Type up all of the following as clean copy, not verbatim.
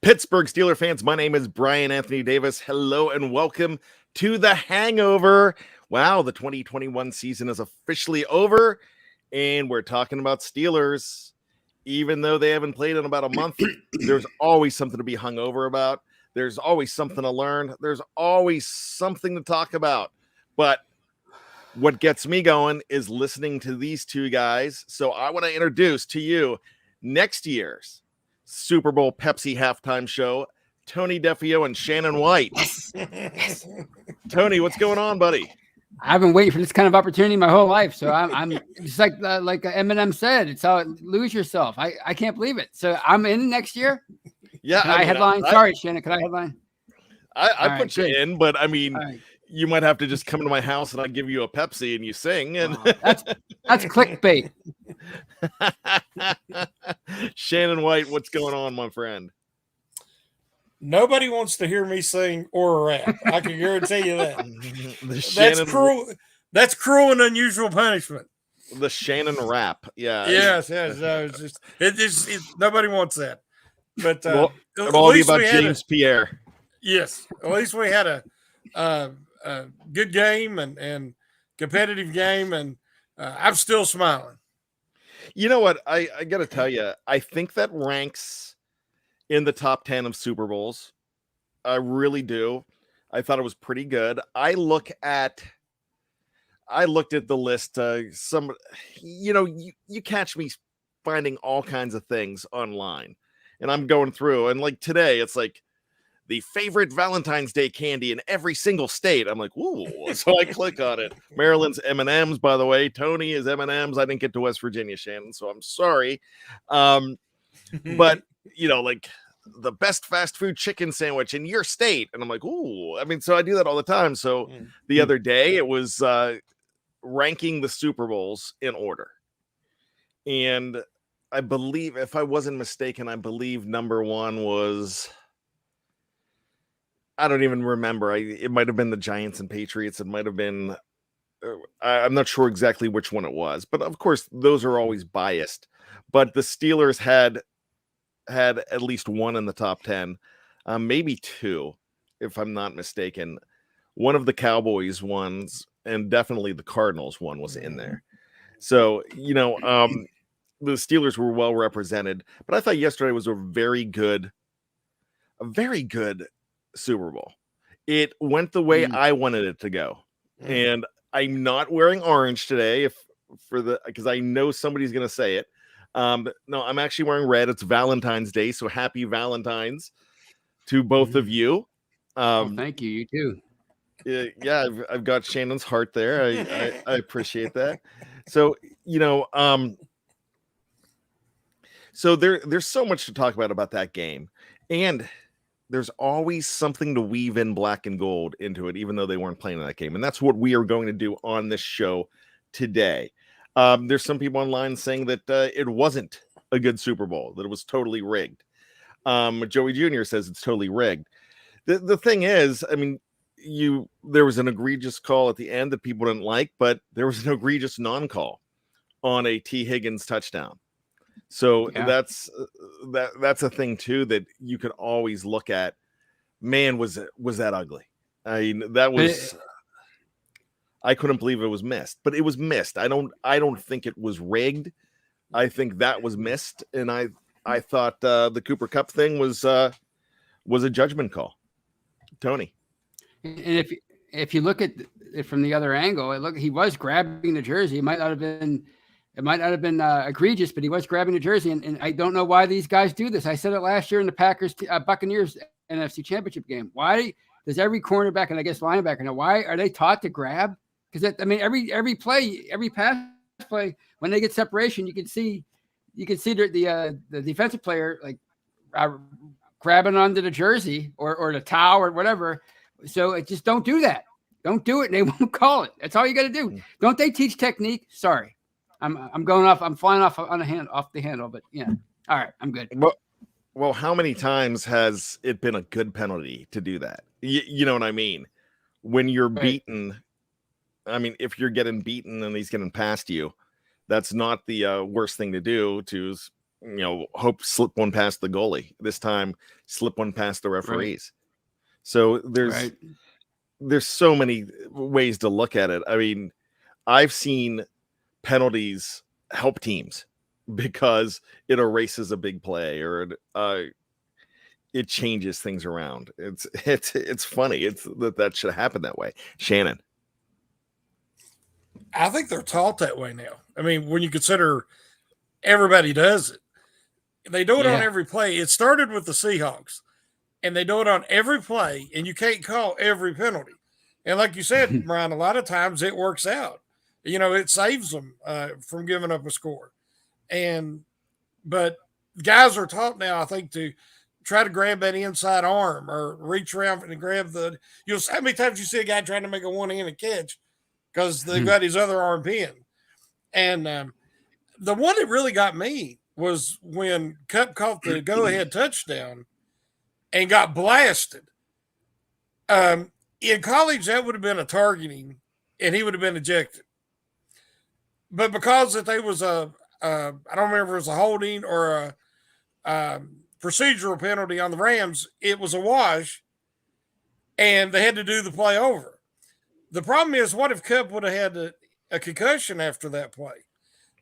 Pittsburgh Steelers fans, my name is Bryan Anthony Davis. Hello and welcome to The Hangover. Wow, the 2021 season is officially over, and we're talking about Steelers. Even though they haven't played in about a month, there's always something to be hungover about. There's always something to learn. There's always something to talk about. But what gets me going is listening to these two guys. So I want to introduce to you next year's Super Bowl Pepsi halftime show, Tony Defeo and Shannon White. Tony, what's going on, buddy? I've been waiting for this kind of opportunity my whole life. So I'm just like Eminem said, it's how lose yourself. I can't believe it. So I'm in next year. Yeah. Can I headline? Sorry, Shannon. Can I headline? I put you in, but I mean, you might have to just come to my house and I give you a Pepsi and you sing. And that's clickbait. Shannon White, what's going on, my friend? Nobody wants to hear me sing or rap. I can guarantee you that. That's cruel. That's cruel and unusual punishment. The Shannon rap. Yeah. Yes. Nobody wants that. But it'll all be about James Pierre. Yes. At least we had a good game and competitive game, and I'm still smiling. You know what? I got to tell you, I think that ranks in the top 10 of Super Bowls. I really do. I thought it was pretty good. I looked at the list. You catch me finding all kinds of things online, and I'm going through, and like today, it's like the favorite Valentine's Day candy in every single state. I'm like, ooh. So I click on it. Maryland's M&M's, by the way. Tony is M&M's. I didn't get to West Virginia, Shannon, so I'm sorry. But like the best fast food chicken sandwich in your state. And I'm like, ooh, I mean, so I do that all the time. So the other day it was ranking the Super Bowls in order. And I believe, if I wasn't mistaken, number one was, I don't even remember. It might have been the Giants and Patriots. It might have been, I'm not sure exactly which one it was, but of course those are always biased. But the Steelers had at least one in the top 10, maybe two, if I'm not mistaken. One of the Cowboys ones and definitely the Cardinals one was in there. So, the Steelers were well represented, but I thought yesterday was a very good Super Bowl. It went the way I wanted it to go. And I'm not wearing orange today because I know somebody's going to say it. No, I'm actually wearing red. It's Valentine's Day, so happy Valentine's to both of you. Thank you. You too. Yeah, I've got Shannon's heart there. I appreciate that. So so there's so much to talk about that game, and there's always something to weave in black and gold into it, even though they weren't playing in that game. And that's what we are going to do on this show today. There's some people online saying that it wasn't a good Super Bowl, that it was totally rigged. Joey Jr. says it's totally rigged. The thing is, I mean, there was an egregious call at the end that people didn't like, but there was an egregious non-call on a T. Higgins touchdown. So that's a thing too that you could always look at. Man, was that ugly? I mean, that was. I couldn't believe it was missed, but it was missed. I don't think it was rigged. I think that was missed, and I thought the Cooper Kupp thing was a judgment call. Tony, and if you look at it from the other angle, he was grabbing the jersey. It might not have been egregious, but he was grabbing the jersey, and I don't know why these guys do this. I said it last year in the Packers Buccaneers NFC Championship game. Why does every cornerback and I guess linebacker now? Why are they taught to grab? Because every play, every pass play, when they get separation, you can see the defensive player like grabbing onto the jersey or the towel or whatever. So just don't do that. Don't do it, and they won't call it. That's all you got to do. Don't they teach technique? Sorry, I'm going off. I'm flying off off the handle, but yeah. All right, I'm good. Well, how many times has it been a good penalty to do that? You know what I mean? When you're beaten. I mean, if you're getting beaten and he's getting past you, that's not the worst thing to do, to hope slip one past the goalie. This time, slip one past the referees. Right. So there's so many ways to look at it. I mean, I've seen penalties help teams because it erases a big play or it changes things around. It's funny. It's that should happen that way. Shannon. I think they're taught that way now. I mean, when you consider everybody does it, they do it on every play. It started with the Seahawks, and they do it on every play, and you can't call every penalty. And like you said, Bryan, a lot of times it works out. It saves them from giving up a score. But guys are taught now, I think, to try to grab that inside arm or reach around and grab how many times you see a guy trying to make a one-handed catch because they've got his other arm pinned. And the one that really got me was when Kupp caught the go-ahead touchdown and got blasted. In college, that would have been a targeting, and he would have been ejected. But because that there was I don't remember if it was a holding or a procedural penalty on the Rams, it was a wash, and they had to do the play over. The problem is, what if Kupp would have had a concussion after that play?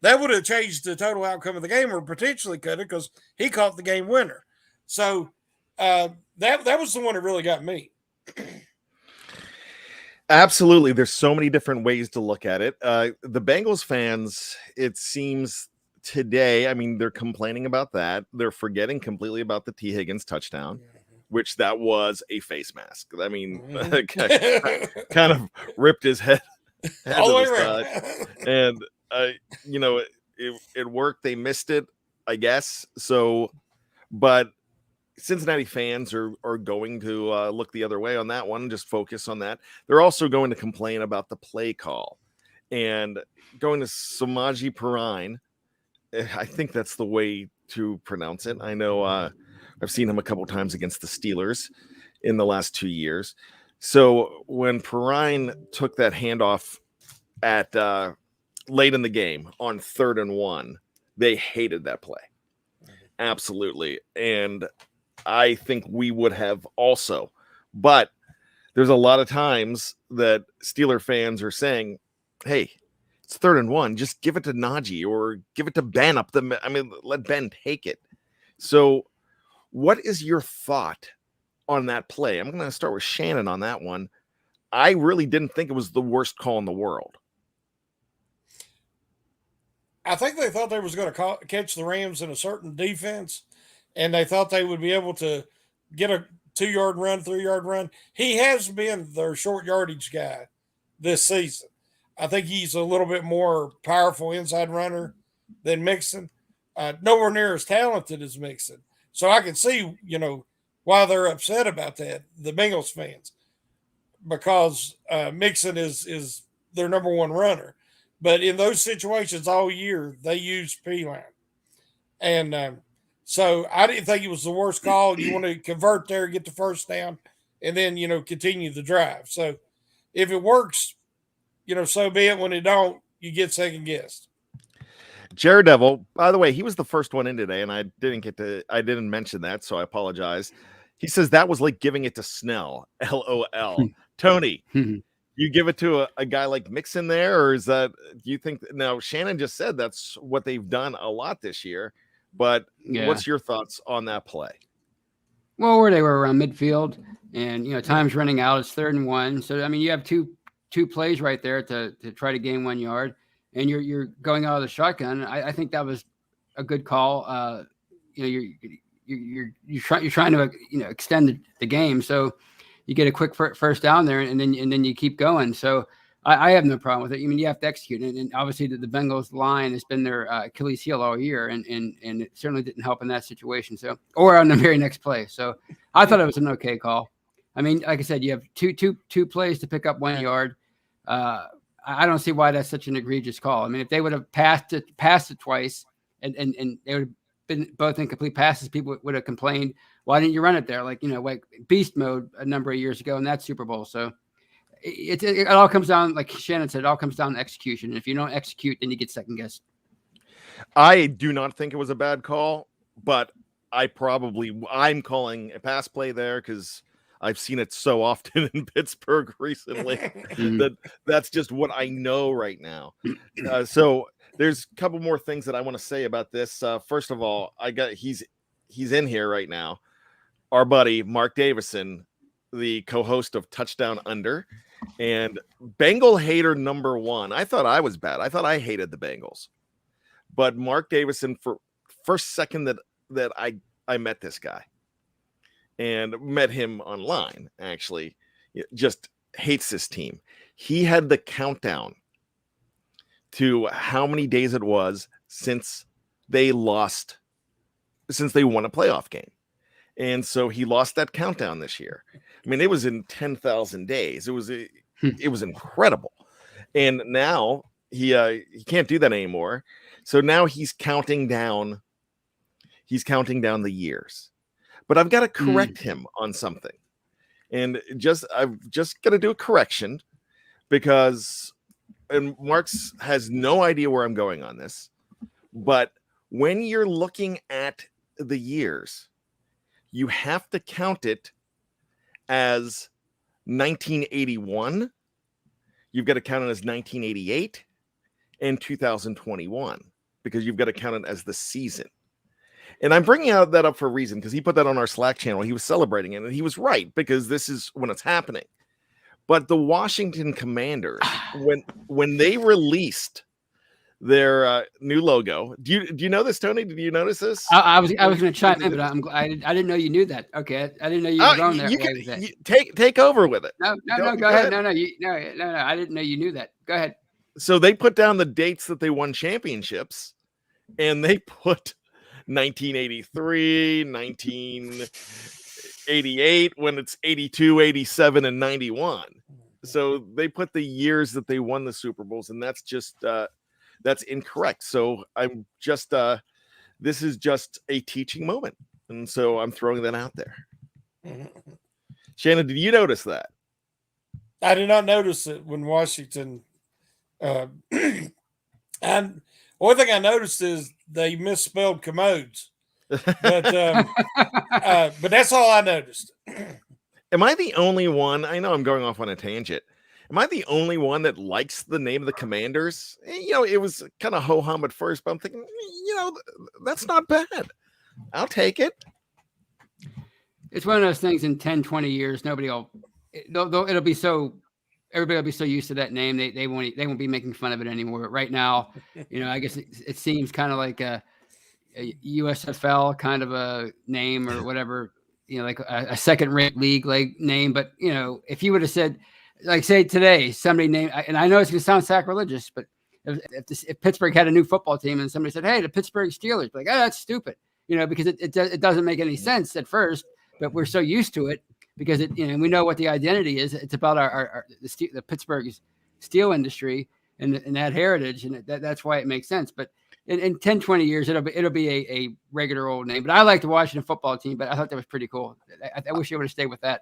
That would have changed the total outcome of the game, or potentially could have, because he caught the game winner. So that was the one that really got me. Absolutely. There's so many different ways to look at it. The Bengals fans, it seems today, I mean, they're complaining about that. They're forgetting completely about the T. Higgins touchdown, which that was a face mask. I mean, kind of ripped his head all the way around. And, it worked. They missed it, I guess. So, but Cincinnati fans are going to look the other way on that one, just focus on that. They're also going to complain about the play call and going to Samaje Perine. I think that's the way to pronounce it. I know I've seen him a couple times against the Steelers in the last 2 years. So when Perine took that handoff at late in the game on 3rd and 1, they hated that play. Absolutely. And I think we would have also, but there's a lot of times that Steeler fans are saying, hey, it's 3rd and 1, just give it to Najee or give it to Ben let Ben take it. So what is your thought on that play? I'm going to start with Shannon on that one. I really didn't think it was the worst call in the world. I think they thought they was going to catch the Rams in a certain defense, and they thought they would be able to get a 2-yard run, 3-yard run. He has been their short yardage guy this season. I think he's a little bit more powerful inside runner than Mixon. Nowhere near as talented as Mixon. So I can see, why they're upset about that, the Bengals fans, because Mixon is their number one runner. But in those situations all year, they use P-line. And so I didn't think it was the worst call. You want to convert there, get the first down, and then, continue the drive. So if it works, so be it. When it don't, you get second guessed. Jared Devil, by the way, he was the first one in today, and I didn't mention that, so I apologize. He says that was like giving it to Snell. LOL. Tony, you give it to a guy like Mixon there, or is that, do you think, now Shannon just said that's what they've done a lot this year, but what's your thoughts on that play? Well, where they were around midfield, and time's running out. It's 3rd and 1, so I mean you have two plays right there to try to gain 1 yard, and you're going out of the shotgun. I think that was a good call. You're trying to extend the game, so you get a quick first down there, and then you keep going. So I have no problem with it. I mean, you have to execute, and obviously the Bengals line has been their Achilles heel all year, and it certainly didn't help in that situation. So, or on the very next play. So I thought it was an okay call. I mean, like I said, you have two plays to pick up 1 yard. I don't see why that's such an egregious call. I mean, if they would have passed it twice, and they would have been both incomplete passes, people would have complained, why didn't you run it there? Like beast mode a number of years ago in that Super Bowl. So it all comes down, like Shannon said, it all comes down to execution. If you don't execute, then you get second guessed. I do not think it was a bad call, but I'm calling a pass play there because I've seen it so often in Pittsburgh recently that that's just what I know right now. So there's a couple more things that I want to say about this. First of all, he's in here right now. Our buddy Mark Davison, the co-host of Touchdown Under, and Bengal hater number one. I thought I was bad. I thought I hated the Bengals, but Mark Davison, for first second that I met this guy and met him online, actually, just hates this team. He had the countdown to how many days it was since they won a playoff game. And so he lost that countdown this year. I mean, it was in 10,000 days. It was incredible. And now he can't do that anymore. So now he's counting down the years. But I've got to correct him on something. And I've just got to do a correction because Mark's has no idea where I'm going on this. But when you're looking at the years, you have to count it as 1981. You've got to count it as 1988 and 2021 because you've got to count it as the season. And I'm bringing that up for a reason because he put that on our Slack channel. He was celebrating it, and he was right because this is when it's happening. But the Washington Commanders, when they released their new logo, do you know this, Tony? Did you notice this? I was going to chime in, but I didn't know you knew that. Okay, I didn't know you were going there. Take over with it. No, go ahead. No, I didn't know you knew that. Go ahead. So they put down the dates that they won championships, and they put 1983, 1988, when it's 82, 87, and 91. So they put the years that they won the Super Bowls, and that's just that's incorrect. So I'm just this is just a teaching moment, and so I'm throwing that out there. Shannon, did you notice that? I did not notice it when Washington. And one thing I noticed is they misspelled commodes, but that's all I noticed. Am I the only one? I know I'm going off on a tangent. Am I the only one that likes the name of the Commanders? It was kind of ho-hum at first, but I'm thinking, that's not bad. I'll take it. It's one of those things in 10, 20 years, everybody will be so used to that name. They won't be making fun of it anymore. But right now, I guess it seems kind of like a USFL kind of a name or whatever, like a second-rate league like name. But if you would have said, like, say today, somebody named, and I know it's going to sound sacrilegious, but if Pittsburgh had a new football team and somebody said, "Hey, the Pittsburgh Steelers," like, "Oh, that's stupid," because it doesn't make any sense at first, but we're so used to it because we know what the identity is. It's about the Pittsburgh steel industry and that heritage, and that's why it makes sense. But in 10, 20 years, it'll be a regular old name. But I like the Washington football team, but I thought that was pretty cool. I wish I would have stayed with that.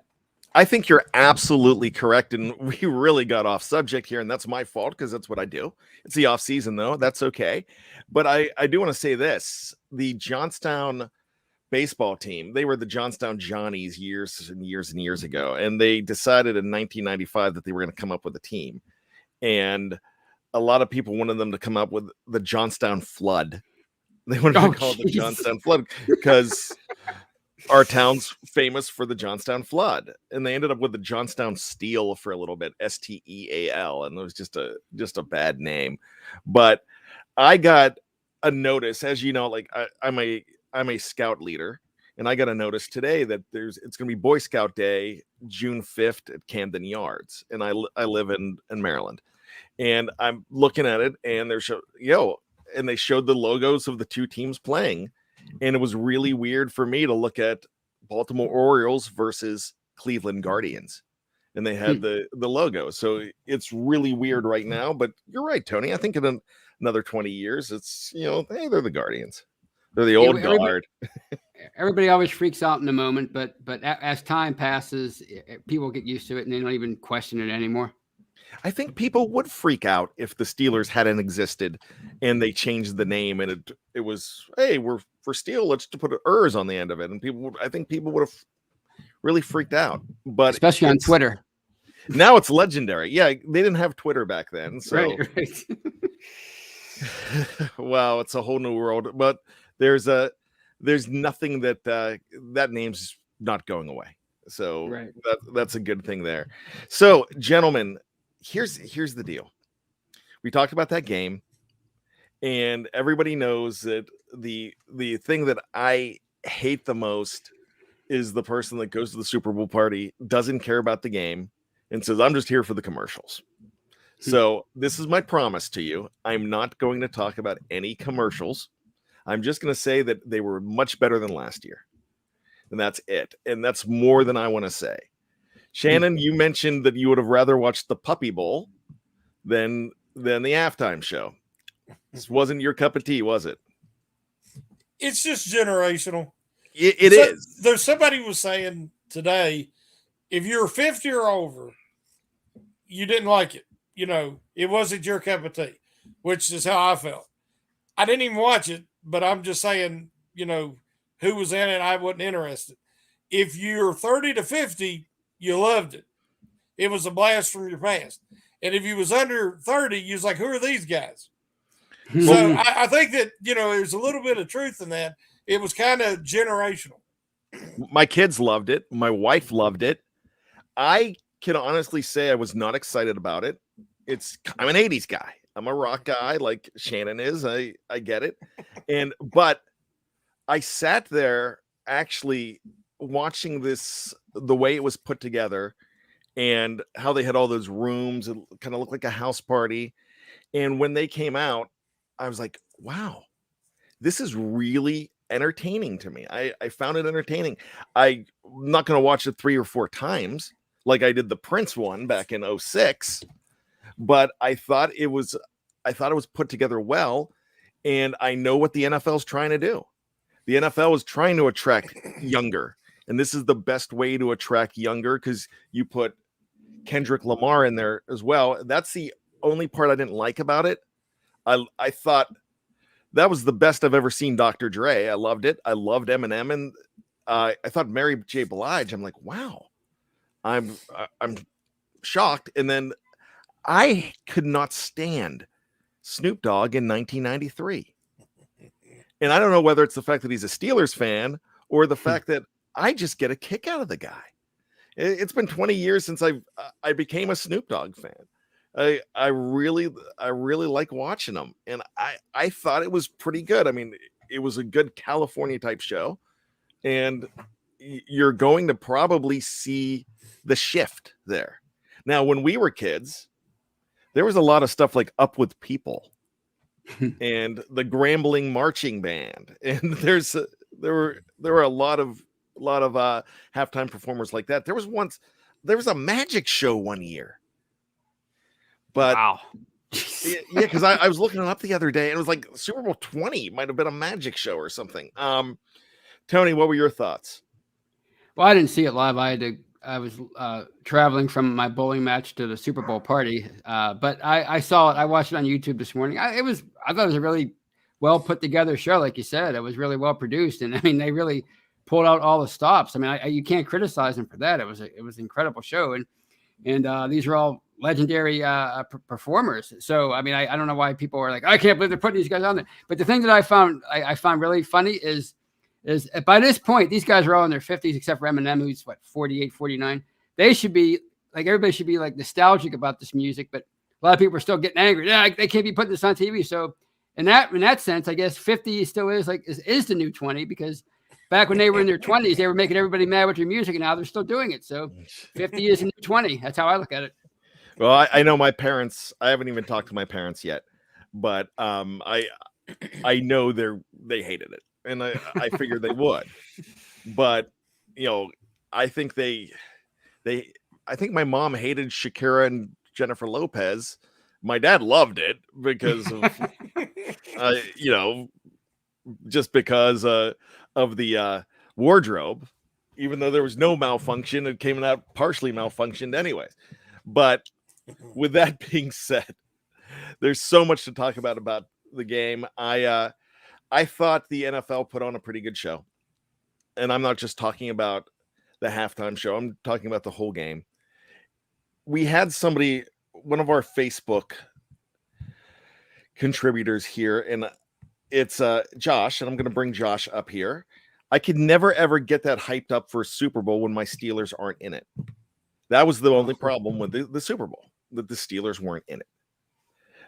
I think you're absolutely correct, and we really got off subject here, and that's my fault because that's what I do. It's the off season, though. That's okay. But I do want to say this. The Johnstown baseball team, they were the Johnstown Johnnies years and years and years ago, and they decided in 1995 that they were going to come up with a team. And a lot of people wanted them to come up with the Johnstown Flood. They wanted to call it the Johnstown Flood because our town's famous for the Johnstown Flood, and they ended up with the Johnstown Steel for a little bit, STEAL, and it was just a bad name. But I got a notice, as you know, like I'm a scout leader, and I got a notice today that it's going to be Boy Scout Day, June 5th at Camden Yards, and I live in Maryland, and I'm looking at it, and and they showed the logos of the two teams playing. And it was really weird for me to look at Baltimore Orioles versus Cleveland Guardians. And they had the logo. So it's really weird right now. But you're right, Tony. I think in another 20 years, it's, hey, they're the Guardians. They're the old guard. Everybody always freaks out in the moment. But as time passes, people get used to it and they don't even question it anymore. I think people would freak out if the Steelers hadn't existed and they changed the name and it was, hey, we're for Steel, let's put an "ers" on the end of it. And I think people would have really freaked out. But especially on Twitter. Now it's legendary. Yeah, they didn't have Twitter back then. So right. wow, it's a whole new world. But there's nothing that name's not going away. So that's a good thing there. So, gentlemen, here's the deal. We talked about that game, and everybody knows that the thing that I hate the most is the person that goes to the Super Bowl party, doesn't care about the game, and says, I'm just here for the commercials. So this is my promise to you. I'm not going to talk about any commercials. I'm just going to say that they were much better than last year. And that's it. And that's more than I want to say. Shannon, you mentioned that you would have rather watched the Puppy Bowl than the halftime show. This wasn't your cup of tea, was it? It's just generational. It is. There's somebody was saying today, if you're 50 or over, you didn't like it. It wasn't your cup of tea, which is how I felt. I didn't even watch it, but I'm just saying, who was in it, I wasn't interested. If you're 30 to 50, you loved it. It was a blast from your past. And if you was under 30, you was like, who are these guys? So I think that, there's a little bit of truth in that. It was kind of generational. My kids loved it. My wife loved it. I can honestly say I was not excited about it. I'm an 80s guy. I'm a rock guy like Shannon is. I get it. But I sat there actually watching this, the way it was put together and how they had all those rooms. It kind of looked like a house party. And when they came out, I was like, wow, this is really entertaining to me. I found it entertaining. I'm not going to watch it 3 or 4 times like I did the Prince one back in 2006, but I thought it was put together well. And I know what the NFL is trying to do. The NFL is trying to attract younger, and this is the best way to attract younger because you put Kendrick Lamar in there as well. That's the only part I didn't like about it. I thought that was the best I've ever seen Dr. Dre. I loved it. I loved Eminem, and I thought Mary J. Blige. I'm like, wow, I'm shocked. And then I could not stand Snoop Dogg in 1993. And I don't know whether it's the fact that he's a Steelers fan or the fact that I just get a kick out of the guy. It's been 20 years since I became a Snoop Dogg fan. I really like watching them, and I thought it was pretty good. I mean, it was a good California type show, and you're going to probably see the shift there. Now, when we were kids, there was a lot of stuff like Up With People and the Grambling Marching Band, and there were a lot of halftime performers like that. There was a magic show one year, but wow. yeah, because I was looking it up the other day, and it was like Super Bowl 20 might have been a magic show or something. Tony, what were your thoughts? Well, I didn't see it live. I was traveling from my bowling match to the Super Bowl party, but I saw it. I watched it on YouTube this morning. I thought it was a really well put together show, like you said. It was really well produced, and I mean, they really pulled out all the stops. I mean, you can't criticize them for that. It was an incredible show, and these are all legendary performers. So I mean, I don't know why people are like, I can't believe they're putting these guys on there. But the thing that I found really funny is by this point, these guys are all in their 50s, except for Eminem, who's 48, 49. They should be like, everybody should be like nostalgic about this music, but a lot of people are still getting angry. Yeah, they can't be putting this on TV. So in that sense, I guess 50 still is the new 20, because back when they were in their 20s, they were making everybody mad with their music, and now they're still doing it. So 50 is a new 20. That's how I look at it. Well, I know my parents. I haven't even talked to my parents yet, but I know they hated it, and I figured they would. But I think I think my mom hated Shakira and Jennifer Lopez. My dad loved it because of just because of the wardrobe. Even though there was no malfunction, it came out partially malfunctioned anyways. But with that being said, there's so much to talk about the game. I thought the NFL put on a pretty good show. And I'm not just talking about the halftime show. I'm talking about the whole game. We had somebody, one of our Facebook contributors here, and it's Josh, and I'm going to bring Josh up here. I could never, ever get that hyped up for Super Bowl when my Steelers aren't in it. That was the only problem with the Super Bowl, that the Steelers weren't in it.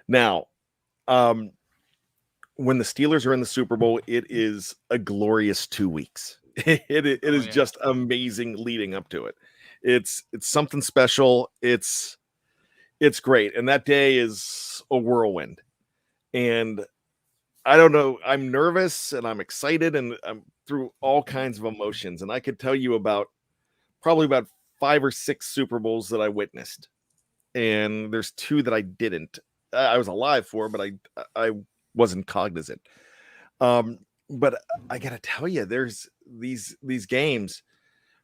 Now, when the Steelers are in the Super Bowl, it is a glorious 2 weeks. It is just amazing leading up to it. It's something special. It's great. And that day is a whirlwind. And I don't know, I'm nervous and I'm excited and I'm through all kinds of emotions. And I could tell you probably about 5 or 6 Super Bowls that I witnessed. And there's 2 that I didn't. I was alive for, but I wasn't cognizant. But I gotta tell you, there's these games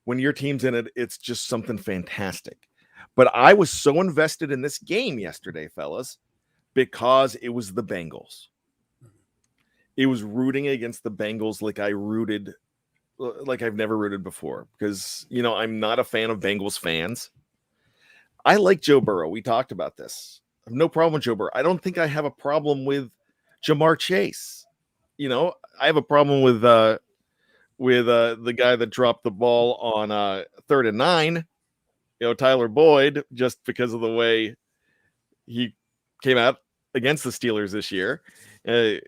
when your team's in it, it's just something fantastic. But I was so invested in this game yesterday, fellas, because it was the Bengals. It was rooting against the Bengals like I've never rooted before, because I'm not a fan of Bengals fans. I like Joe Burrow. We talked about this. I have no problem with Joe Burrow. I don't think I have a problem with Jamar Chase. I have a problem with the guy that dropped the ball on 3rd and 9, Tyler Boyd, just because of the way he came out against the Steelers this year. A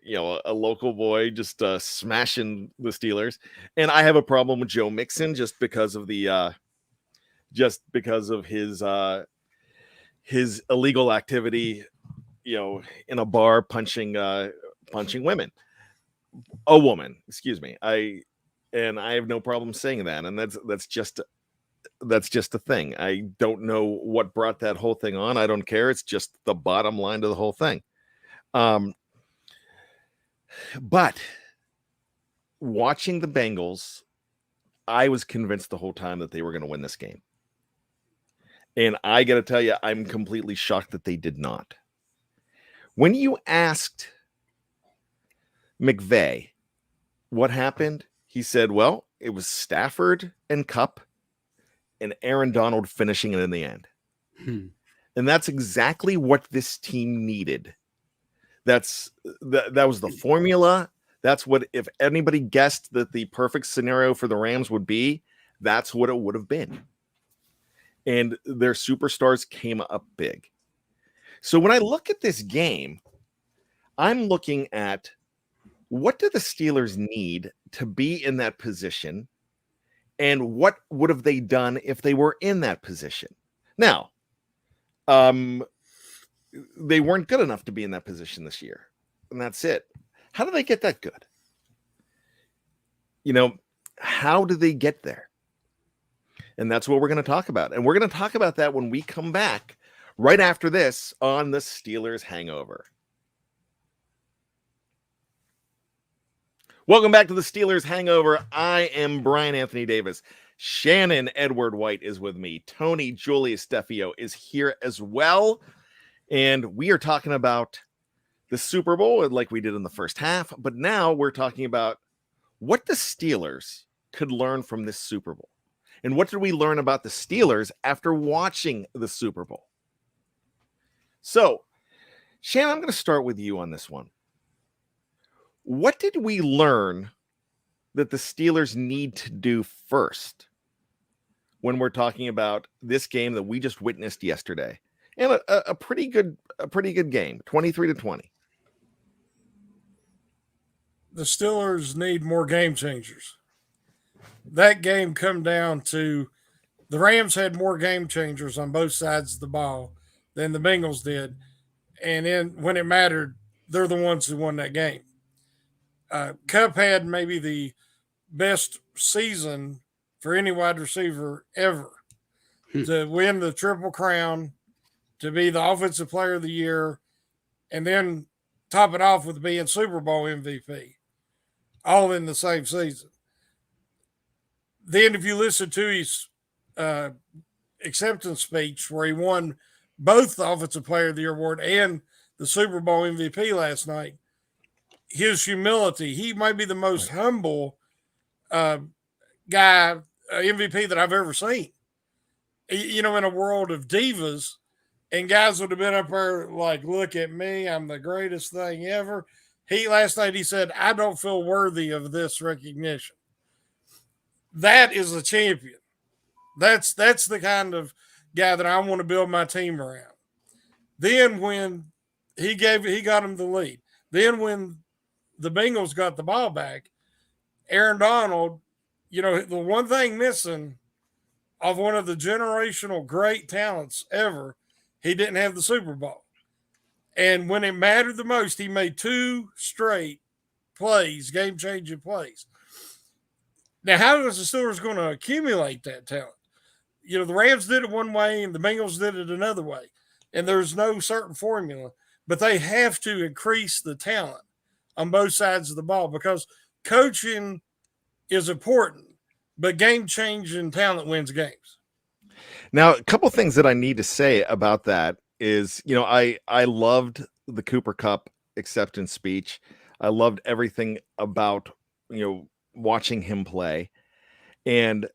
local boy just smashing the Steelers. And I have a problem with Joe Mixon just because of his illegal activity, in a bar punching women. A woman, excuse me. I have no problem saying that, and that's just a thing. I don't know what brought that whole thing on. I don't care. It's just the bottom line to the whole thing. But watching the Bengals, I was convinced the whole time that they were going to win this game. And I got to tell you, I'm completely shocked that they did not. When you asked McVay what happened, he said, well, it was Stafford and Kupp and Aaron Donald finishing it in the end. And that's exactly what this team needed. That was the formula. That's what, if anybody guessed that the perfect scenario for the Rams would be, that's what it would have been. And their superstars came up big. So when I look at this game, I'm looking at, what do the Steelers need to be in that position? And what would have they done if they were in that position? Now, they weren't good enough to be in that position this year. And that's it. How do they get that good? How do they get there? And that's what we're going to talk about. And we're going to talk about that when we come back right after this on the Steelers Hangover. Welcome back to the Steelers Hangover. I am Bryan Anthony Davis. Shannon Edward White is with me. Tony Julius Defeo is here as well. And we are talking about the Super Bowl like we did in the first half. But now we're talking about what the Steelers could learn from this Super Bowl. And what did we learn about the Steelers after watching the Super Bowl? So, Shannon, I'm going to start with you on this one. What did we learn that the Steelers need to do first when we're talking about this game that we just witnessed yesterday? And a pretty good game, 23-20. The Steelers need more game changers. That game come down to the Rams had more game changers on both sides of the ball than the Bengals did. And then when it mattered, they're the ones who won that game. Kupp had maybe the best season for any wide receiver ever to win the Triple Crown, to be the Offensive Player of the Year, and then top it off with being Super Bowl MVP, all in the same season. Then if you listen to his acceptance speech where he won both the Offensive Player of the Year award and the Super Bowl MVP last night. His humility, he might be the most humble guy, MVP that I've ever seen. In a world of divas, and guys would have been up there like, look at me, I'm the greatest thing ever. Last night he said, I don't feel worthy of this recognition. That is a champion. That's the kind of guy that I want to build my team around. Then when he got him the lead. Then when the Bengals got the ball back, Aaron Donald, the one thing missing of one of the generational great talents ever, he didn't have the Super Bowl. And when it mattered the most, he made 2 straight plays, game-changing plays. Now, how is the Steelers going to accumulate that talent? The Rams did it one way and the Bengals did it another way. And there's no certain formula, but they have to increase the talent on both sides of the ball because coaching is important, but game-changing talent wins games. Now, a couple things that I need to say about that is, I loved the Cooper Kupp acceptance speech. I loved everything about, watching him play. And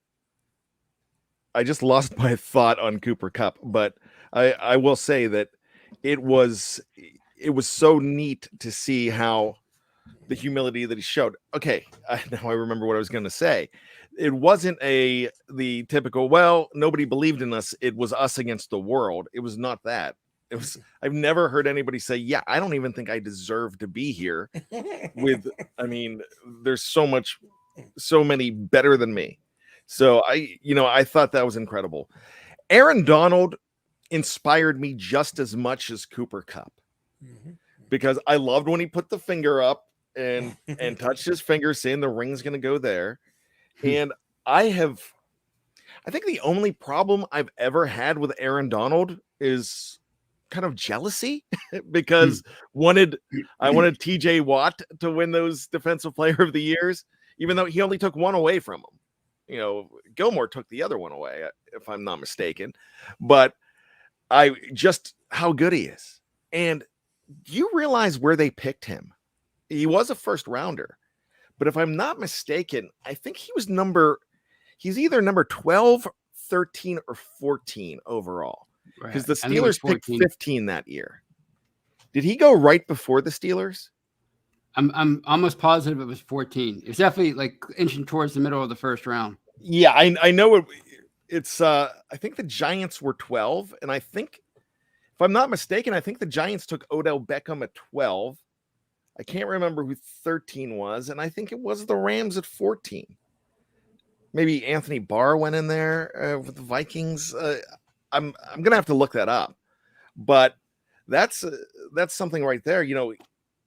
I just lost my thought on Cooper Kupp, but I will say that it was so neat to see how the humility that he showed. Okay, now I remember what I was going to say. It wasn't the typical, well, nobody believed in us. It was us against the world. It was not that. It was, I've never heard anybody say, yeah, I don't even think I deserve to be here there's so many better than me. So I thought that was incredible. Aaron Donald inspired me just as much as Cooper Kupp because I loved when he put the finger up and touched his finger saying the ring's going to go there. And I think the only problem I've ever had with Aaron Donald is kind of jealousy because I wanted TJ Watt to win those Defensive Player of the Years, even though he only took one away from him. Gilmore took the other one away, if I'm not mistaken. But how good he is. And do you realize where they picked him? He was a first rounder. But if I'm not mistaken, I think he's either number 12, 13, or 14 overall. Because the Steelers picked 15 that year. Did he go right before the Steelers? I'm almost positive it was 14. It was definitely like inching towards the middle of the first round. Yeah, I know it's I think the Giants were 12, and I think, if I'm not mistaken, I think the Giants took Odell Beckham at 12. I can't remember who 13 was, and I think it was the Rams at 14. Maybe Anthony Barr went in there with the Vikings. I'm gonna have to look that up, but that's something right there.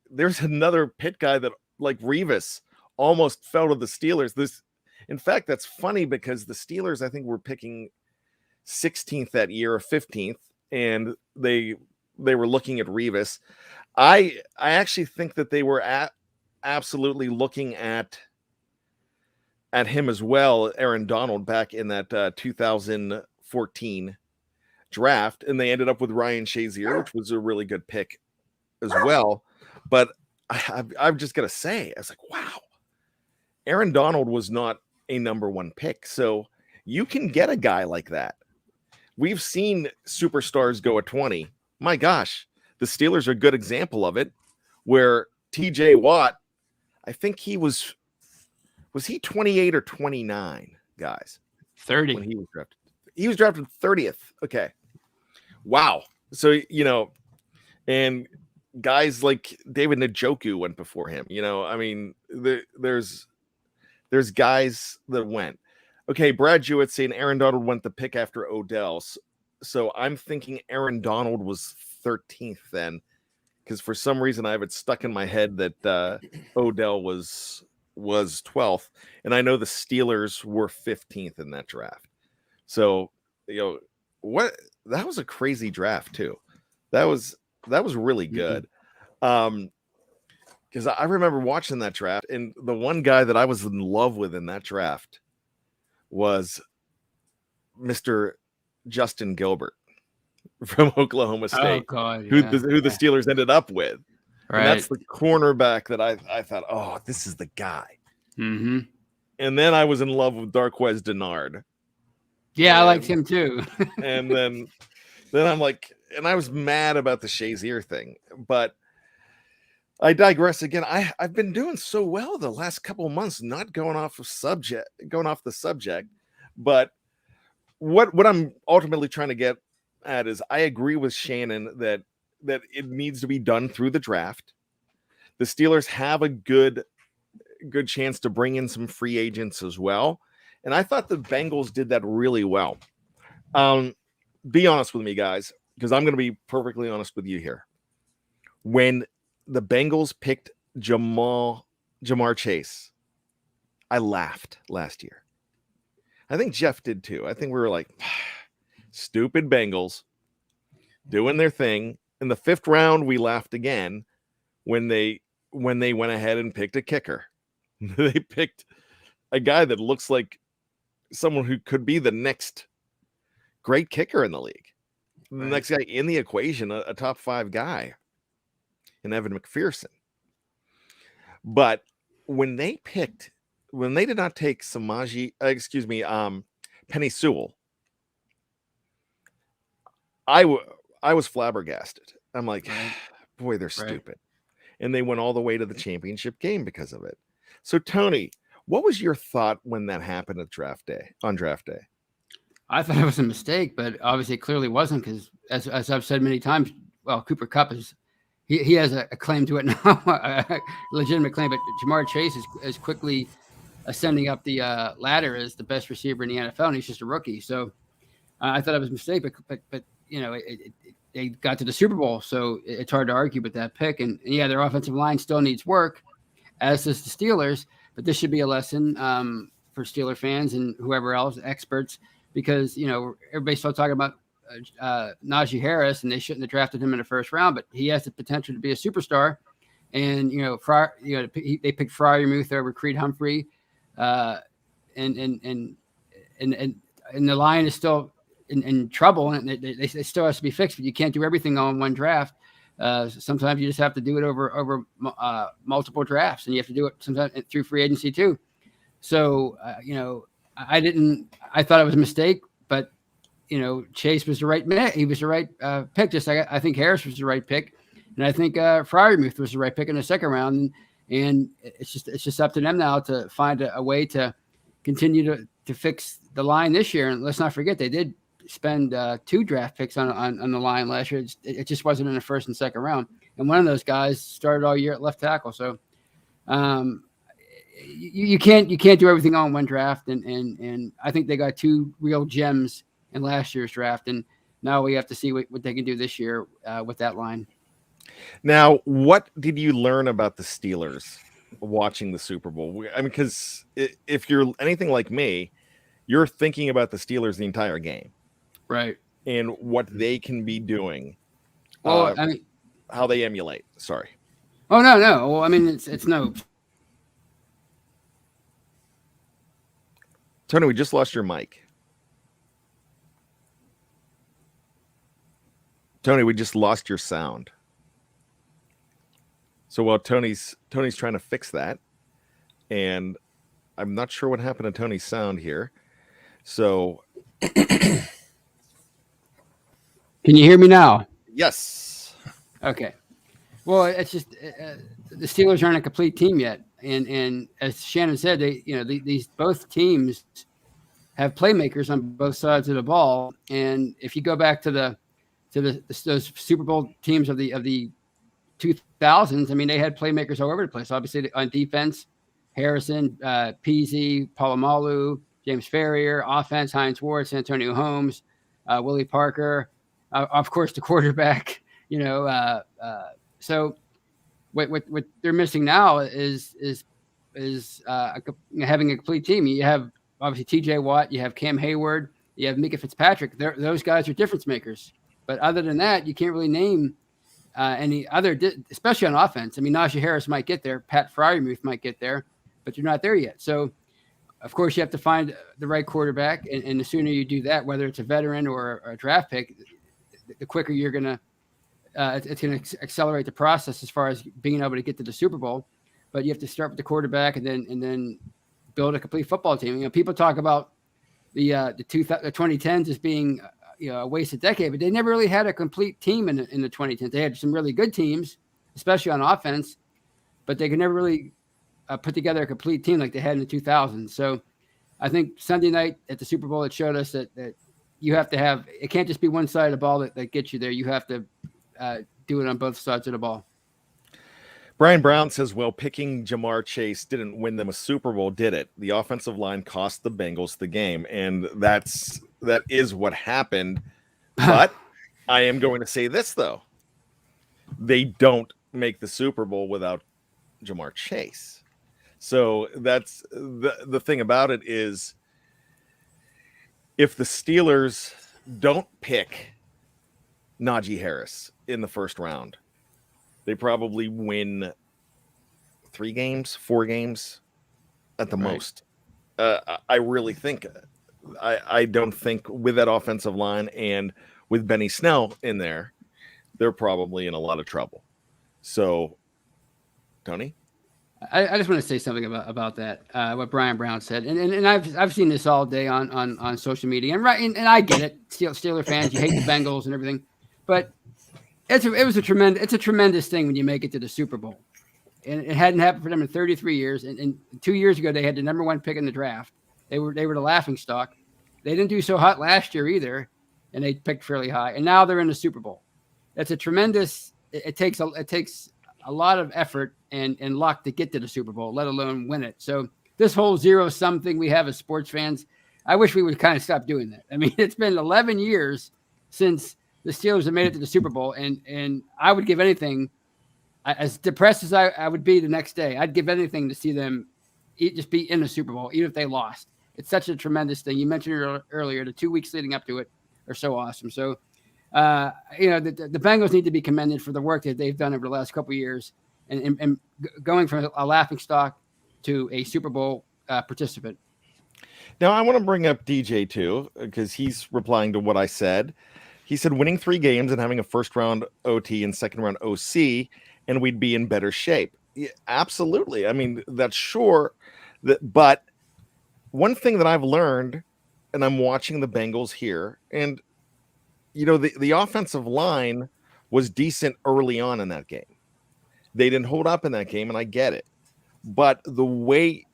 There's another Pitt guy that, like Revis, almost fell to the Steelers. In fact, that's funny because the Steelers, I think, were picking 16th that year or 15th, and they were looking at Revis. I actually think that they were absolutely looking at him as well, Aaron Donald, back in that 2014 draft, and they ended up with Ryan Shazier, which was a really good pick as well. But I've just got to say, I was like, wow, Aaron Donald was not a number 1 pick. So you can get a guy like that. We've seen superstars go at 20. My gosh, the Steelers are a good example of it, where TJ Watt, I think he was he 28 or 29, guys? 30. When he was drafted. He was drafted 30th. Okay. Wow. So, and guys like David Njoku went before him. There's guys that went. Okay, Brad Jewett saying Aaron Donald went the pick after Odell. So I'm thinking Aaron Donald was 13th then, because for some reason I have it stuck in my head that Odell was 12th, and I know the Steelers were 15th in that draft. So, that was a crazy draft too. That was really good. Because I remember watching that draft, and the one guy that I was in love with in that draft was Mr. Justin Gilbert. from Oklahoma State. Oh God, who the Steelers ended up with. Right. And that's the cornerback that I thought, oh, this is the guy. Mm-hmm. And then I was in love with Darqueze Dennard. Yeah, I liked him too. And then I'm like, and I was mad about the Shazier thing, but I digress again. I've been doing so well the last couple of months, not going off the subject, but what I'm ultimately trying to get at is I agree with Shannon that it needs to be done through the draft. The Steelers have a good chance to bring in some free agents as well. And I thought the Bengals did that really well. Be honest with me, guys, because I'm going to be perfectly honest with you here. When the Bengals picked Jamar Chase, I laughed last year. I think Jeff did too. I think we were like, stupid Bengals doing their thing. In the 5th round, we laughed again when they went ahead and picked a kicker. They picked a guy that looks like someone who could be the next great kicker in the league. The next guy in the equation, a top 5 guy in Evan McPherson. But when they did not take Penny Sewell, I was flabbergasted. I'm like, boy, they're stupid. And they went all the way to the championship game because of it. So, Tony, what was your thought when that happened on draft day? I thought it was a mistake, but obviously it clearly wasn't, because as I've said many times, well, Cooper Kupp he has a claim to it now, a legitimate claim, but Jamar Chase is quickly ascending up the ladder as the best receiver in the NFL, and he's just a rookie. So I thought it was a mistake, but you know, they got to the Super Bowl, so it's hard to argue with that pick. And yeah, their offensive line still needs work, as does the Steelers, but this should be a lesson for Steeler fans and whoever else, experts, because, you know, everybody's still talking about Najee Harris, and they shouldn't have drafted him in the 1st round, but he has the potential to be a superstar. And, you know, they picked Freiermuth over Creed Humphrey, and the line is still in trouble, and they still has to be fixed, but you can't do everything all in one draft. Sometimes you just have to do it over multiple drafts, and you have to do it sometimes through free agency too. So, you know, I thought it was a mistake, but, you know, Chase was the right pick. Just like I think Harris was the right pick, and I think Freiermuth was the right pick in the 2nd round. And it's just up to them now to find a way to continue to fix the line this year. And let's not forget, they did spend 2 draft picks on the line last year. It just wasn't in the 1st and 2nd round. And one of those guys started all year at left tackle. So you can't do everything all in one draft. And I think they got 2 real gems in last year's draft. And now we have to see what they can do this year with that line. Now, what did you learn about the Steelers watching the Super Bowl? I mean, because if you're anything like me, you're thinking about the Steelers the entire game. Right. And what they can be doing. Well, I mean, how they emulate. Sorry. Oh, no. Well, I mean, it's no. Tony, we just lost your mic. Tony, we just lost your sound. So while Tony's trying to fix that, and I'm not sure what happened to Tony's sound here. So can you hear me now? Yes. Okay. Well, it's just the Steelers aren't a complete team yet, and as Shannon said, these both teams have playmakers on both sides of the ball, and if you go back to those Super Bowl teams of the 2000s, I mean, they had playmakers all over the place. Obviously, on defense, Harrison, Peasy, Polamalu, James Ferrier. Offense, Hines Ward, Santonio Holmes, Willie Parker. Of course, the quarterback. So what they're missing now is having a complete team. You have obviously T.J. Watt, you have Cam Hayward, you have Mika Fitzpatrick. Those guys are difference makers. But other than that, you can't really name any other, especially on offense. I mean, Najee Harris might get there, Pat Freiermuth might get there, but you're not there yet. So, of course, you have to find the right quarterback, and the sooner you do that, whether it's a veteran or a draft pick, the quicker you're gonna it's going to accelerate the process as far as being able to get to the Super Bowl. But you have to start with the quarterback and then build a complete football team. You know, people talk about the 2010s as being a wasted decade, but they never really had a complete team in the 2010s. They had some really good teams, especially on offense, but they could never really put together a complete team like they had in the 2000s. So I think Sunday night at the Super Bowl, it showed us that you have to have, it can't just be one side of the ball that gets you there. You have to do it on both sides of the ball. Brian Brown says, well, picking Jamar Chase didn't win them a Super Bowl, did it? The offensive line cost the Bengals the game, and that is what happened. But I am going to say this, though. They don't make the Super Bowl without Jamar Chase. So that's the thing about it is if the Steelers don't pick Najee Harris in the first round, they probably win 3 games, 4 games at the most. I really think I don't think with that offensive line and with Benny Snell in there, they're probably in a lot of trouble. So, Tony? I just want to say something about that, what Brian Brown said. And I've seen this all day on social media. And I get it. Steeler fans, you hate the Bengals and everything. But it's a tremendous thing when you make it to the Super Bowl. And it hadn't happened for them in 33 years. And 2 years ago, they had the number 1 pick in the draft. They were the laughing stock. They didn't do so hot last year either, and they picked fairly high. And now they're in the Super Bowl. That's a tremendous. It takes a lot of effort and luck to get to the Super Bowl, let alone win it. So this whole zero-sum thing we have as sports fans, I wish we would kind of stop doing that. I mean, it's been 11 years since the Steelers have made it to the Super Bowl, and I would give anything, as depressed as I would be the next day, I'd give anything to see them just be in the Super Bowl, even if they lost. It's such a tremendous thing. You mentioned it earlier, the 2 weeks leading up to it are so awesome. So, the Bengals need to be commended for the work that they've done over the last couple of years and going from a laughing stock to a Super Bowl participant. Now, I want to bring up DJ too, because he's replying to what I said. He said winning 3 games and having a first round OT and second round OC, and we'd be in better shape. Yeah, absolutely. I mean, that's sure. But one thing that I've learned, and I'm watching the Bengals here, and the offensive line was decent early on in that game. They didn't hold up in that game, and I get it. But the way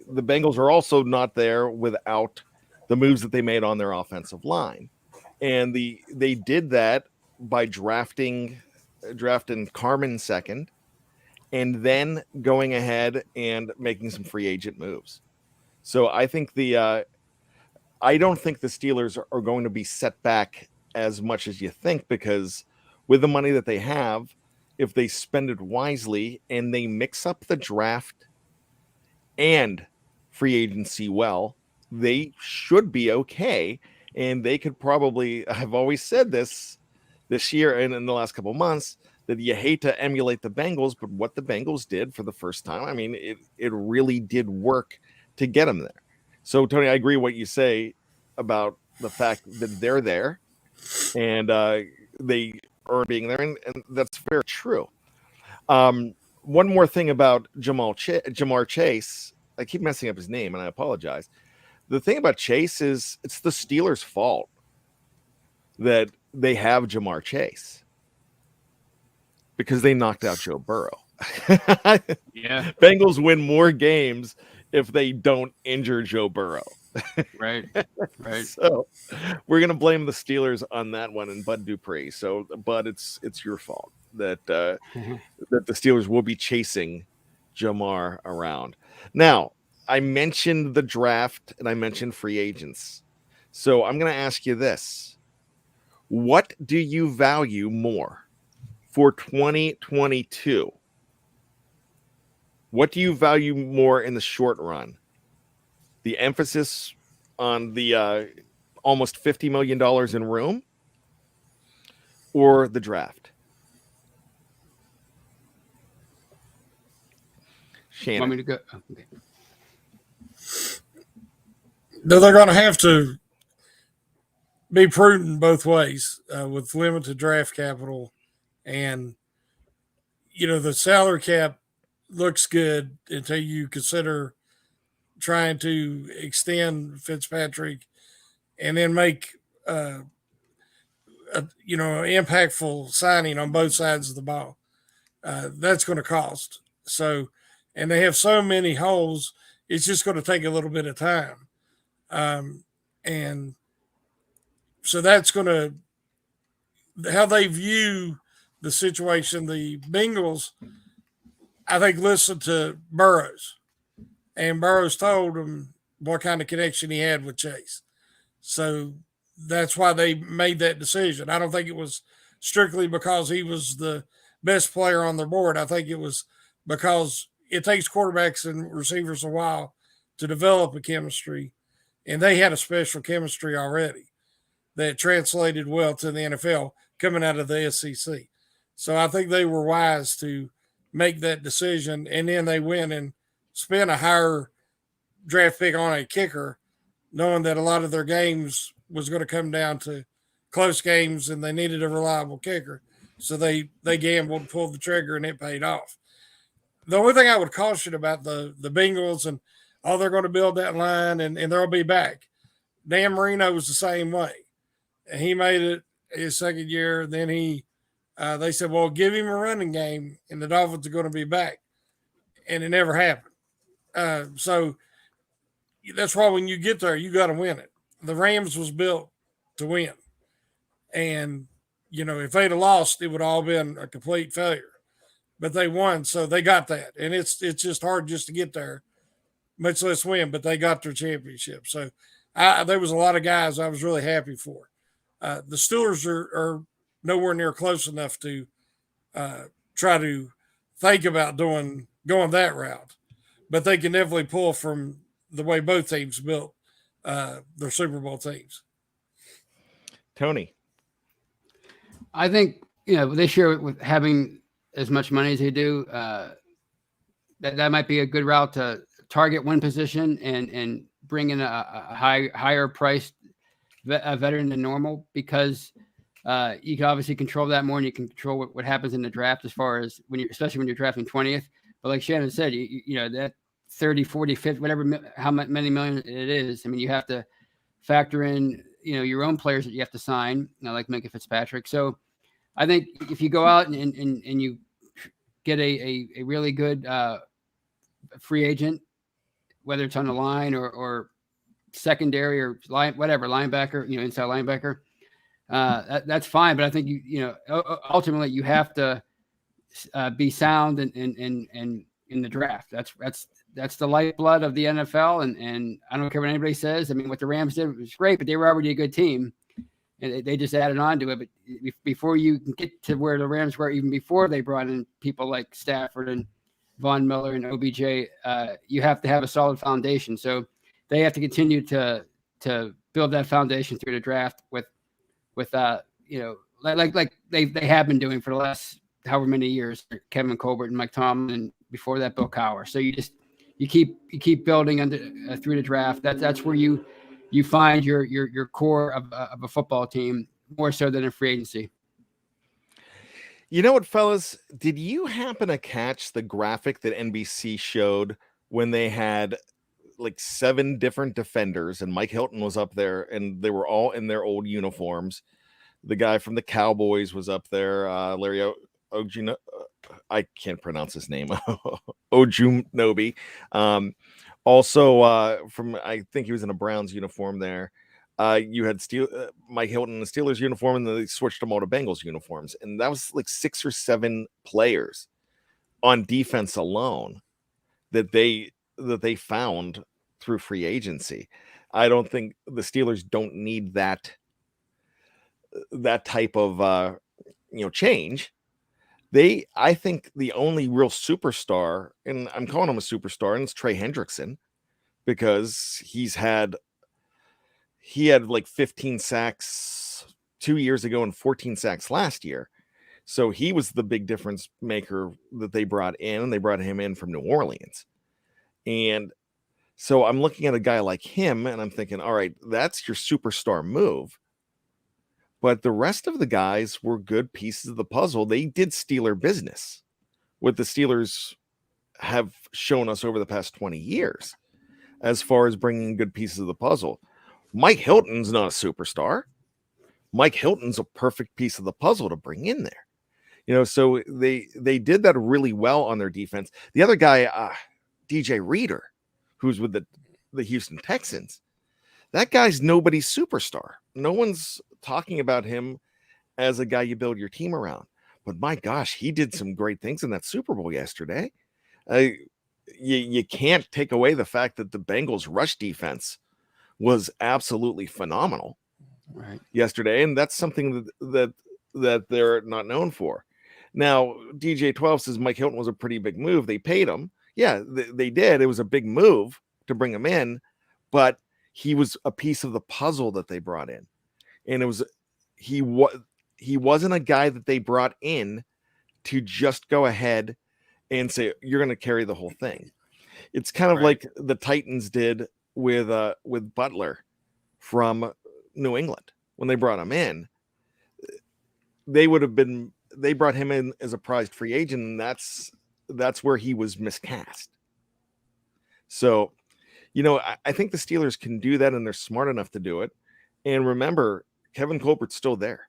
the Bengals are also not there without the moves that they made on their offensive line. And they did that by drafting Carmen second and then going ahead and making some free agent moves. So I think I don't think the Steelers are going to be set back as much as you think, because with the money that they have, if they spend it wisely and they mix up the draft and free agency well, they should be okay. And they could probably, I've always said this year and in the last couple of months, that you hate to emulate the Bengals, but what the Bengals did for the first time, I mean, it really did work to get them there. So, Tony, I agree what you say about the fact that they're there and they are being there, and that's very true. One more thing about Jamar Chase. I keep messing up his name, and I apologize. The thing about Chase is it's the Steelers' fault that they have Jamar Chase because they knocked out Joe Burrow. Yeah. Bengals win more games if they don't injure Joe Burrow. Right. So we're going to blame the Steelers on that one and Bud Dupree. So, Bud, it's your fault that that the Steelers will be chasing Jamar around. Now, I mentioned the draft and I mentioned free agents. So I'm going to ask you this. What do you value more for 2022? What do you value more in the short run? The emphasis on the almost $50 million in room or the draft? Shannon. Want me to go? Okay. No, they're going to have to be prudent both ways with limited draft capital, and the salary cap looks good until you consider trying to extend Fitzpatrick and then make impactful signing on both sides of the ball. That's going to cost. So, and they have so many holes, it's just going to take a little bit of time. And so that's going to, how they view the situation. The Bengals, I think, listened to Burrows, and Burrows told him what kind of connection he had with Chase. So that's why they made that decision. I don't think it was strictly because he was the best player on their board. I think it was because it takes quarterbacks and receivers a while to develop a chemistry, and they had a special chemistry already that translated well to the NFL coming out of the SEC. So I think they were wise to make that decision, and then they went and spent a higher draft pick on a kicker, knowing that a lot of their games was going to come down to close games and they needed a reliable kicker. So they gambled, pulled the trigger, and it paid off. The only thing I would caution about the Bengals and they're going to build that line and they'll be back. Dan Marino was the same way. And he made it his second year. Then they said, well, give him a running game and the Dolphins are going to be back. And it never happened. So that's why when you get there, you got to win it. The Rams was built to win. And, if they'd have lost, it would all been a complete failure. But they won, so they got that. And it's just hard just to get there, much less win, but they got their championship. So there was a lot of guys I was really happy for. The Steelers are nowhere near close enough to try to think about going that route. But they can definitely pull from the way both teams built their Super Bowl teams. Tony. I think, this year with having as much money as they do, that might be a good route to target one position and bring in a higher priced veteran than normal, because you can obviously control that more, and you can control what happens in the draft as far as especially when you're drafting 20th. But like Shannon said, that 30, 40, 50, whatever, how many million it is. I mean, you have to factor in, your own players that you have to sign, like Minka Fitzpatrick. So I think if you go out and you get a really good free agent, whether it's on the line or secondary or linebacker, inside linebacker, that's fine. But I think ultimately you have to be sound in the draft. That's the lifeblood of the NFL, and I don't care what anybody says. I mean, what the Rams did was great, but they were already a good team, and they just added on to it. But before you can get to where the Rams were, even before they brought in people like Stafford and Von Miller and OBJ, you have to have a solid foundation. So they have to continue to build that foundation through the draft with like they have been doing for the last however many years, Kevin Colbert and Mike Tomlin, and before that, Bill Cowher. So you keep building through the draft. That's where you find your core of a football team, more so than a free agency. You know what, fellas? Did you happen to catch the graphic that NBC showed when they had like 7 different defenders and Mike Hilton was up there and they were all in their old uniforms? The guy from the Cowboys was up there, Larry Ojuno. I can't pronounce his name. Ojunobi. Also, from I think he was in a Browns uniform there. You had Mike Hilton in the Steelers uniform, and then they switched them all to Bengals uniforms, and that was like 6 or 7 players on defense alone that they found through free agency. I don't think the Steelers don't need that type of change. I think the only real superstar, and I'm calling him a superstar, and it's Trey Hendrickson, because he had like 15 sacks 2 years ago and 14 sacks last year. So he was the big difference maker that they brought in, and they brought him in from New Orleans. And so I'm looking at a guy like him and I'm thinking, all right, that's your superstar move. but the rest of the guys were good pieces of the puzzle. They did Steeler business, what the Steelers have shown us over the past 20 years as far as bringing good pieces of the puzzle. Mike Hilton's not a superstar. Mike Hilton's a perfect piece of the puzzle to bring in there. So they did that really well on their defense. The other guy, DJ Reader, who's with the Houston Texans, that guy's nobody's superstar. No one's talking about him as a guy you build your team around. But my gosh, he did some great things in that Super Bowl yesterday. You can't take away the fact that the Bengals' rush defense was absolutely phenomenal yesterday, and that's something that they're not known for. Now, DJ 12 says Mike Hilton was a pretty big move. They paid him. Yeah, they did. It was a big move to bring him in, but he was a piece of the puzzle that they brought in, and he wasn't a guy that they brought in to just go ahead and say you're going to carry the whole thing. It's kind of like the Titans did with Butler from New England when they brought him in. They brought him in as a prized free agent, and that's where he was miscast. So, I think the Steelers can do that, and they're smart enough to do it. And remember, Kevin Colbert's still there.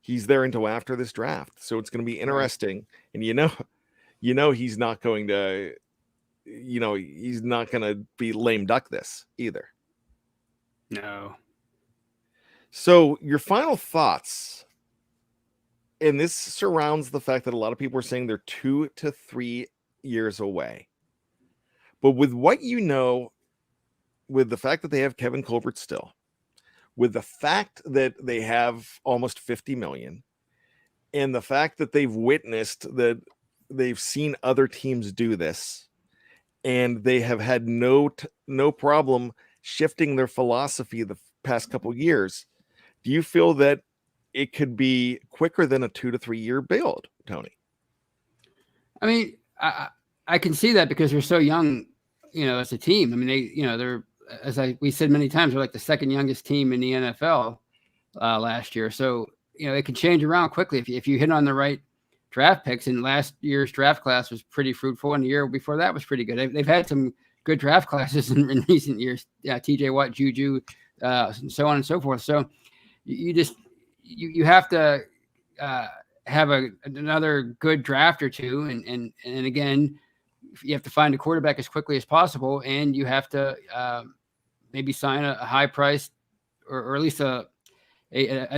He's there until after this draft. So it's going to be interesting. And he's not going to, he's not going to be lame duck this either. No. So your final thoughts, and this surrounds the fact that a lot of people are saying they're 2 to 3 years away. But with what with the fact that they have Kevin Colbert still, with the fact that they have almost 50 million, and the fact that they've witnessed that they've seen other teams do this, and they have had no problem shifting their philosophy the past couple years, do you feel that it could be quicker than a 2 to 3 year build, Tony? I mean, I can see that because they're so young, as a team. I mean, they're, we said many times, they're like the second youngest team in the NFL last year. So, it can change around quickly if you hit on the right draft picks. And last year's draft class was pretty fruitful, and the year before that was pretty good. They've had some good draft classes in recent years. TJ Watt, Juju, so on and so forth. So you have to have another good draft or two, and again, you have to find a quarterback as quickly as possible, and you have to maybe sign a high price or at least an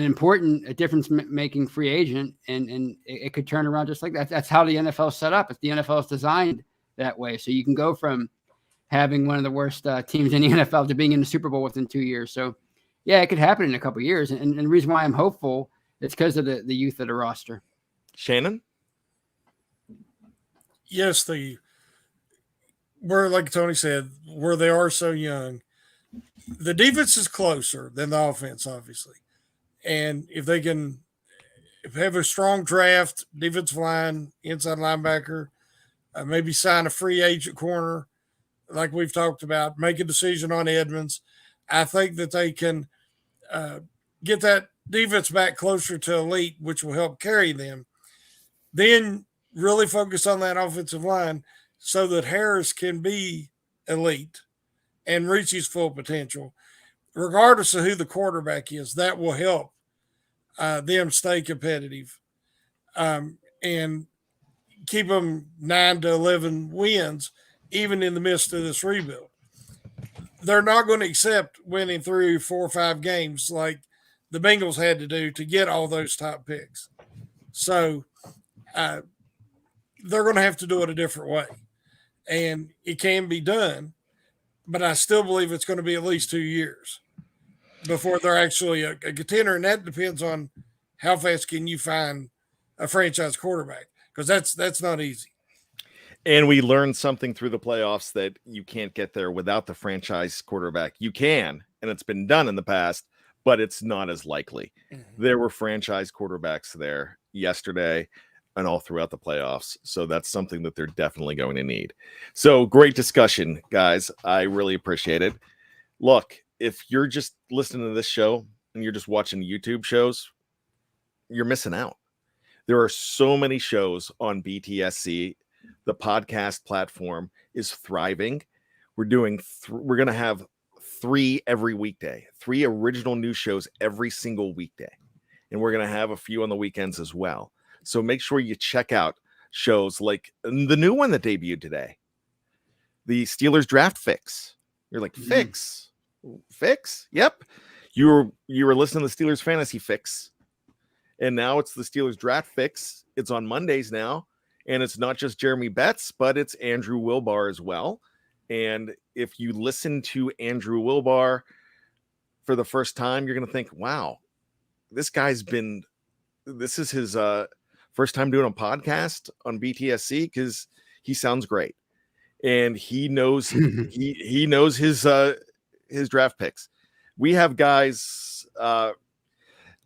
important difference-making free agent, and it could turn around just like that. That's how the NFL is set up. The NFL is designed that way, so you can go from having one of the worst teams in the NFL to being in the Super Bowl within 2 years. So, yeah, it could happen in a couple of years, and the reason why I'm hopeful is because of the youth of the roster. Shannon? Yes, where, like Tony said, where they are so young, the defense is closer than the offense, obviously. And if they have a strong draft, defensive line, inside linebacker, maybe sign a free agent corner, like we've talked about, make a decision on Edmonds, I think that they can get that defense back closer to elite, which will help carry them. Then really focus on that offensive line so that Harris can be elite and reach his full potential. Regardless of who the quarterback is, that will help them stay competitive and keep them 9 to 11 wins, even in the midst of this rebuild. They're not going to accept winning 3, 4, 5 games like the Bengals had to do to get all those top picks. So they're going to have to do it a different way. And it can be done, but I still believe it's going to be at least 2 years before they're actually a contender. And that depends on how fast can you find a franchise quarterback, because that's not easy. And we learned something through the playoffs that you can't get there without the franchise quarterback. You can, and it's been done in the past, but it's not as likely. Mm-hmm. There were franchise quarterbacks there yesterday and all throughout the playoffs. So that's something that they're definitely going to need. So great discussion, guys. I really appreciate it. Look, if you're just listening to this show and you're just watching YouTube shows, you're missing out. There are so many shows on BTSC. The podcast platform is thriving. We're going to have 3 every weekday, 3 original news shows every single weekday. And we're going to have a few on the weekends as well. So make sure you check out shows like the new one that debuted today, the Steelers Draft Fix. You're like, Fix? Yep. You were listening to the Steelers Fantasy Fix. And now it's the Steelers Draft Fix. It's on Mondays now. And it's not just Jeremy Betts, but it's Andrew Wilbar as well. And if you listen to Andrew Wilbar for the first time, you're going to think, wow, this is his first time doing a podcast on BTSC, because he sounds great. And he knows he knows his draft picks. We have guys,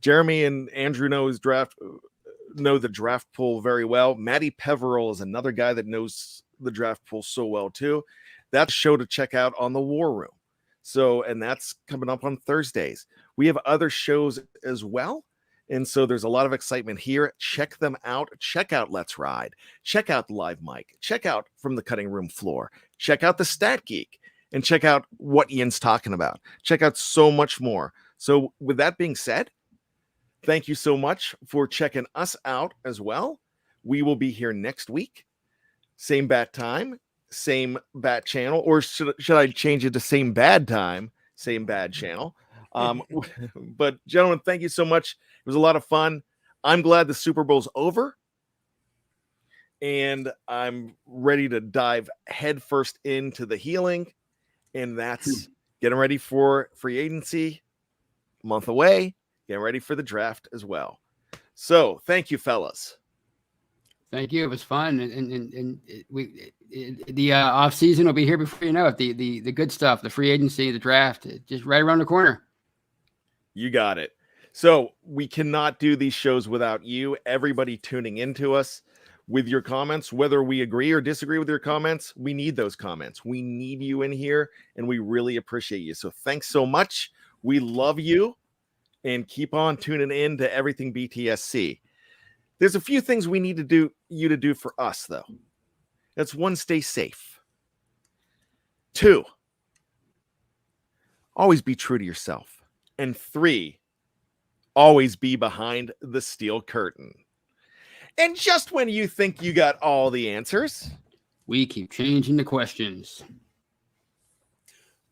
Jeremy and Andrew know the draft pool very well. Matty Peveril is another guy that knows the draft pool so well too. That's a show to check out on the War Room. So, and that's coming up on Thursdays. We have other shows as well. And so there's a lot of excitement here. Check them out. Check out Let's Ride. Check out the Live Mic. Check out From the Cutting Room Floor. Check out the Stat Geek. And check out what Ian's talking about. Check out so much more. So with that being said, thank you so much for checking us out as well. We will be here next week. Same bat time, same bat channel. Or should I change it to same bad time, same bad channel? But gentlemen, thank you so much. It was a lot of fun. I'm glad the Super Bowl's over. And I'm ready to dive headfirst into the healing. And that's getting ready for free agency, a month away. Getting ready for the draft as well. So thank you, fellas. Thank you. It was fun. And the off season will be here before you know it. The good stuff, the free agency, the draft, just right around the corner. You got it. So we cannot do these shows without you, everybody tuning into us with your comments, whether we agree or disagree with your comments. We need those comments. We need you in here, and we really appreciate you. So thanks so much. We love you, and keep on tuning in to everything BTSC. There's a few things we need you to do for us, though. That's 1, stay safe. 2, always be true to yourself. And 3, always be behind the steel curtain. And just when you think you got all the answers, we keep changing the questions.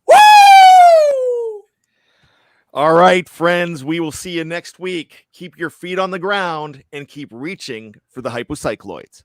Woo! All right, friends, we will see you next week. Keep your feet on the ground and keep reaching for the hypocycloids.